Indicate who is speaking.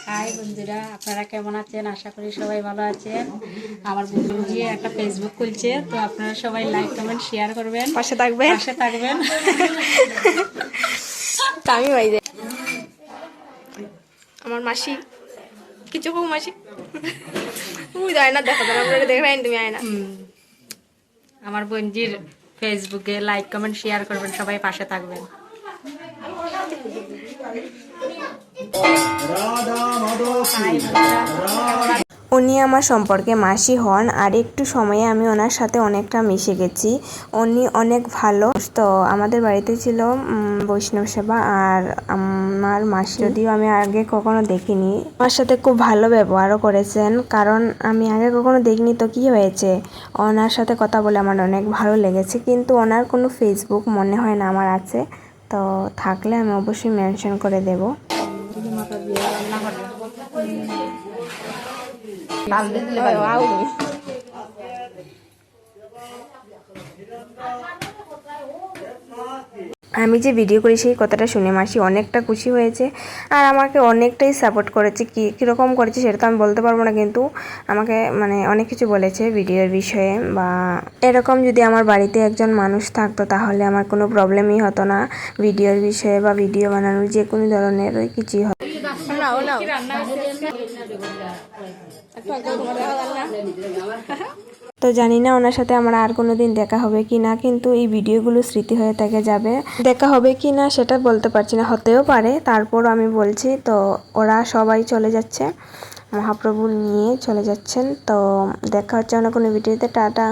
Speaker 1: High বন্ধুরা, আপনারা কেমন আছেন? আশা করি সবাই ভালো আছেন। আমার বন্ধু গিয়ে একটা ফেসবুক খুলছে, তো আপনারা সবাই লাইক কমেন্ট শেয়ার করবেন,
Speaker 2: পাশে থাকবেন। আমি ভাই যে আমার মাসি কিছু হোক মাসি তুই যায় না দেখো আপনারা দেখবেন তুমি আয় না।
Speaker 1: আমার বন্ধুর ফেসবুকে লাইক কমেন্ট শেয়ার করবেন, সবাই পাশে থাকবেন।
Speaker 2: উনি আমার সম্পর্কে মাসি হন, আর একটু সময়ে আমি ওনার সাথে অনেকটা মিশে গেছি। উনি অনেক ভালো। তো আমাদের বাড়িতে ছিল বৈষ্ণব সেবা, আর আমার মাসি যদিও আমি আগে কখনো দেখিনি, আমার সাথে খুব ভালো ব্যবহারও করেছেন, কারণ আমি আগে কখনো দেখিনি। তো কি হয়েছে, ওনার সাথে কথা বলে আমার অনেক ভালো লেগেছে। কিন্তু ওনার কোনো ফেসবুক মনে হয় না আমার আছে, তো থাকলে আমি অবশ্যই মেনশন করে দেবো। আমি যে ভিডিও করি সেই কথাটা শুনে মাসি অনেকটা খুশি হয়েছে, আর আমাকে অনেকটাই সাপোর্ট করেছে। কীরকম করেছে সেটা তো আমি বলতে পারবো না, কিন্তু আমাকে মানে অনেক কিছু বলেছে ভিডিওর বিষয়ে। বা এরকম যদি আমার বাড়িতে একজন মানুষ থাকতো তাহলে আমার কোনো প্রবলেমই হতো না ভিডিওর বিষয়ে, বা ভিডিও বানানোর যে কোনো ধরনের কিছুই হতো। তো জানি না ওনার সাথে আমার আর কোনো দিন দেখা হবে কি না, কিন্তু এই ভিডিওগুলো স্মৃতি হয়ে থেকে যাবে। দেখা হবে কি না সেটা বলতে পারছি না, হতেও পারে। তারপর আমি বলছি, তো ওরা সবাই চলে যাচ্ছে, মহাপ্রভু নিয়ে চলে যাচ্ছেন। তো দেখা হচ্ছে অন্য কোনো ভিডিওতে। টাটা।